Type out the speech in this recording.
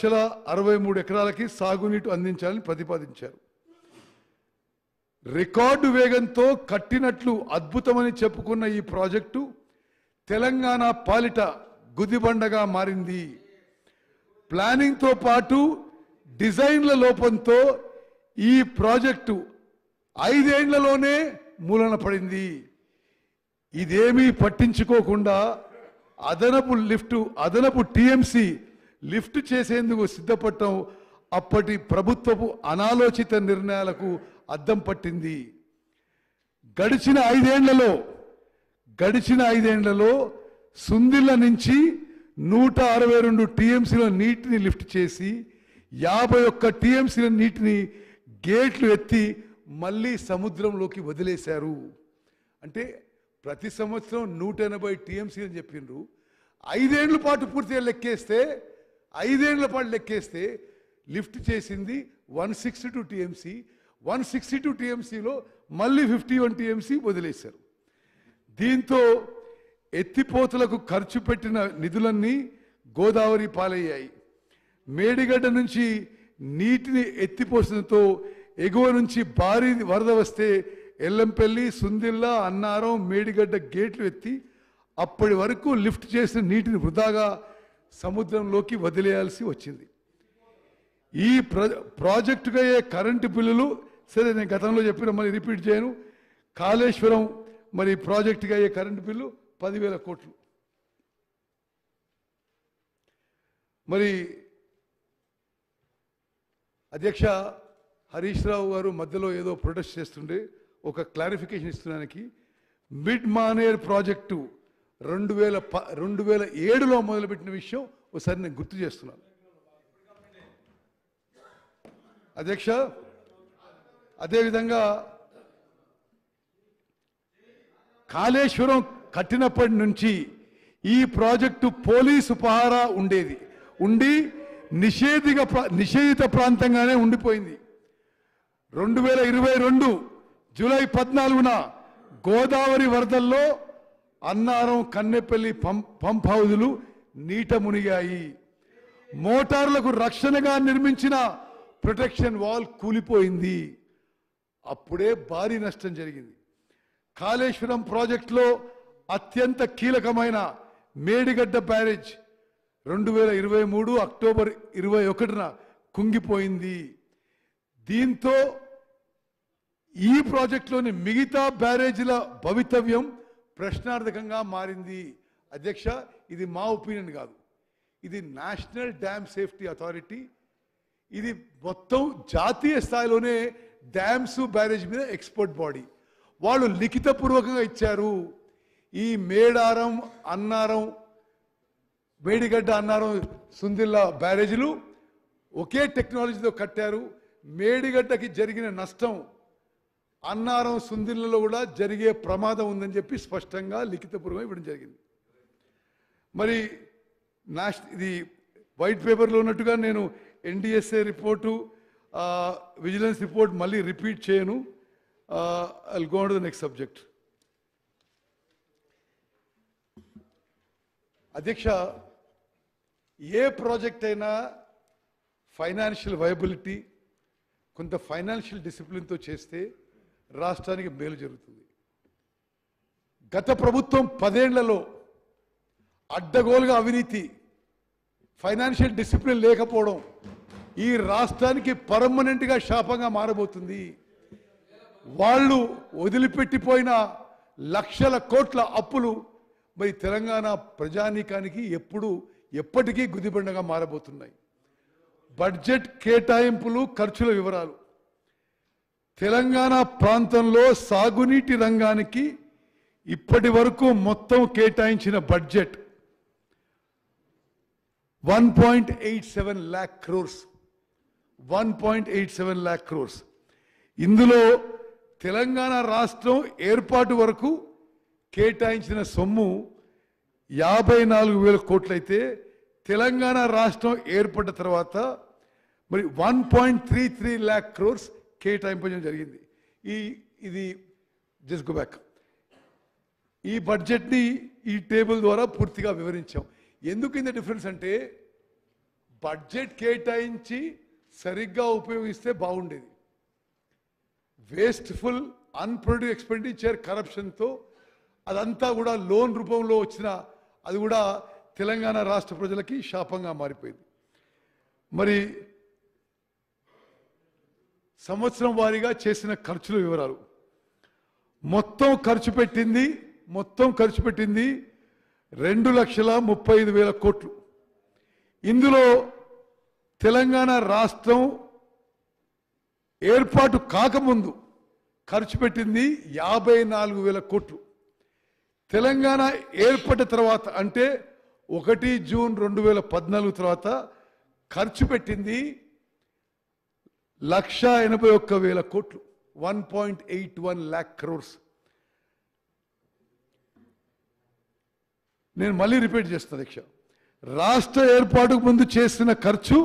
2,63 ఎకరాలకి సాగునీటి అందించాలని ప్రతిపాదించారు. రికార్డు వేగంతో కట్టినట్లు అద్భుతమని చెప్పుకున్న ఈ ప్రాజెక్టు తెలంగాణ పాలిట గుదిబండగా మారింది. ప్లానింగ్తో పాటు డిజైన్ల లోపంతో ఈ ప్రాజెక్టు 5 ఏళ్లలోనే మూలన పడింది. ఇదేమీ పట్టించుకోకుండా అదనపు టీఎంసీ లిఫ్ట్ చేసేందుకు సిద్ధపడటం అప్పటి ప్రభుత్వపు అనాలోచిత నిర్ణయాలకు అద్దం పట్టింది. గడిచిన ఐదేళ్లలో సుందిళ్ళ నుంచి 162 టీఎంసీల నీటిని లిఫ్ట్ చేసి 51 టీఎంసీల నీటిని గేట్లు ఎత్తి మళ్ళీ సముద్రంలోకి వదిలేశారు. అంటే ప్రతి సంవత్సరం 180 టీఎంసీ అని చెప్పిండ్రు. 5 ఏళ్ల పాటు పూర్తిగా లెక్కేస్తే 5 ఏళ్ల పాటు లెక్కేస్తే లిఫ్ట్ చేసింది 162 టీఎంసీ. 162 టీఎంసీలో మళ్ళీ 51 టీఎంసీ వదిలేశారు. దీంతో ఎత్తిపోతలకు ఖర్చు పెట్టిన నిధులన్నీ గోదావరి పాలయ్యాయి. మేడిగడ్డ నుంచి నీటిని ఎత్తిపోసడంతో ఎగువ నుంచి భారీ వరద వస్తే ఎల్లంపల్లి, సుందిళ్ళ, అన్నారం, మేడిగడ్డ గేట్లు ఎత్తి అప్పటి వరకు లిఫ్ట్ చేసిన నీటిని వృధాగా సముద్రంలోకి వదిలేయాల్సి వచ్చింది. ఈ ప్రాజెక్టుగా అయ్యే కరెంటు బిల్లులు సరే నేను గతంలో చెప్పిన మళ్ళీ రిపీట్ చేయను. కాళేశ్వరం మరి ప్రాజెక్టుగా అయ్యే కరెంటు బిల్లు 10,000 కోట్లు. మరి అధ్యక్ష హరీష్ రావు గారు మధ్యలో ఏదో ప్రొటెస్ట్ చేస్తుండే ఒక క్లారిఫికేషన్ ఇస్తున్నానికి మిడ్ మానేర్ ప్రాజెక్టు 2007లో మొదలుపెట్టిన విషయం ఒకసారి నేను గుర్తు చేస్తున్నాను. అధ్యక్ష అదేవిధంగా కాళేశ్వరం కట్టినప్పటి నుంచి ఈ ప్రాజెక్టు పోలీసు పహారా ఉండి నిషేధిత ప్రాంతంగానే ఉండిపోయింది. 2022 జూలై 14న గోదావరి వరదల్లో అన్నారం, కన్నెపల్లి పంప్ హౌజులు నీట మునిగాయి. మోటార్లకు రక్షణగా నిర్మించిన ప్రొటెక్షన్ వాల్ కూలిపోయింది. అప్పుడే భారీ నష్టం జరిగింది. కాళేశ్వరం ప్రాజెక్టులో అత్యంత కీలకమైన మేడిగడ్డ బ్యారేజ్ 2023 అక్టోబర్ 21న కుంగిపోయింది. దీంతో ఈ ప్రాజెక్టులోని మిగతా బ్యారేజీల భవితవ్యం ప్రశ్నార్థకంగా మారింది. అధ్యక్ష ఇది మా ఒపీనియన్ కాదు, ఇది నేషనల్ డ్యామ్ సేఫ్టీ అథారిటీ, ఇది మొత్తం జాతీయ స్థాయిలోనే డ్యామ్స్ బ్యారేజ్ మీద ఎక్స్పర్ట్ బాడీ. వాళ్ళు లిఖితపూర్వకంగా ఇచ్చారు. ఈ మేడారం, అన్నారం, మేడిగడ్డ, అన్నారం, సుందిళ్ళ బ్యారేజీలు ఒకే టెక్నాలజీతో కట్టారు. మేడిగడ్డకి జరిగిన నష్టం అన్నారం, సుందిళ్ళలో కూడా జరిగే ప్రమాదం ఉందని చెప్పి స్పష్టంగా లిఖితపూర్వకంగా ఇవ్వడం జరిగింది. మరి ఇది వైట్ పేపర్లో ఉన్నట్టుగా నేను ఎన్డిఎస్ఏ రిపోర్టు, విజిలెన్స్ రిపోర్ట్ మళ్ళీ రిపీట్ చేయను. I'll go on to the next subject. అధ్యక్ష ఏ ప్రాజెక్ట్ అయినా ఫైనాన్షియల్ వైబిలిటీ, కొంత ఫైనాన్షియల్ డిసిప్లిన్తో చేస్తే రాష్ట్రానికి మేలు జరుగుతుంది. గత ప్రభుత్వం 10 ఏళ్లలో అడ్డగోలుగా అవినీతి, ఫైనాన్షియల్ డిసిప్లిన్ లేకపోవడం ఈ రాష్ట్రానికి పర్మనెంట్గా శాపంగా మారబోతుంది. వాళ్ళు వదిలిపెట్టిపోయిన లక్షల కోట్ల అప్పులు మరి తెలంగాణ ప్రజానీకానికి ఎప్పటికీ గుదిబండగా మారబోతున్నాయి. బడ్జెట్ కేటాయింపులు, ఖర్చుల వివరాలు. తెలంగాణ ప్రాంతంలో సాగునీటి రంగానికి ఇప్పటి వరకు మొత్తం కేటాయించిన budget 1.87 lakh crores. 1.87 lakh crores. ఇందులో తెలంగాణ రాష్ట్రం ఏర్పాటు వరకు కేటాయించిన సొమ్ము 54,000 కోట్లయితే తెలంగాణ రాష్ట్రం ఏర్పడ్డ తర్వాత మరి 1.33 lakh crores కేటాయించడం జరిగింది. ఇది జస్ట్ గో బ్యాక్. ఈ బడ్జెట్ని ఈ టేబుల్ ద్వారా పూర్తిగా వివరించాం. ఎందుకు ఇంత డిఫరెన్స్ అంటే బడ్జెట్ కేటాయించి సరిగ్గా ఉపయోగిస్తే బాగుండేది. వేస్ట్ఫుల్ అన్ప్రొడ్యూస్ ఎక్స్పెండిచర్ కరప్షన్తో అదంతా కూడా లోన్ రూపంలో వచ్చిన అది కూడా తెలంగాణ రాష్ట్ర ప్రజలకి శాపంగా మారిపోయింది. మరి సంవత్సరం వారీగా చేసిన ఖర్చుల వివరాలు మొత్తం ఖర్చు పెట్టింది 2,35,000 కోట్లు. ఇందులో తెలంగాణ రాష్ట్రం ఏర్పాటు కాకముందు ఖర్చు పెట్టింది 54,000 కోట్లు. తెలంగాణ ఏర్పడిన తర్వాత అంటే 1 జూన్ 2014 తర్వాత ఖర్చు పెట్టింది 1,81,000 కోట్లు, 1.81 lakh crores. నేను మళ్ళీ రిపీట్ చేస్తాను అధ్యక్ష. రాష్ట్ర ఏర్పాటుకు ముందు చేసిన ఖర్చు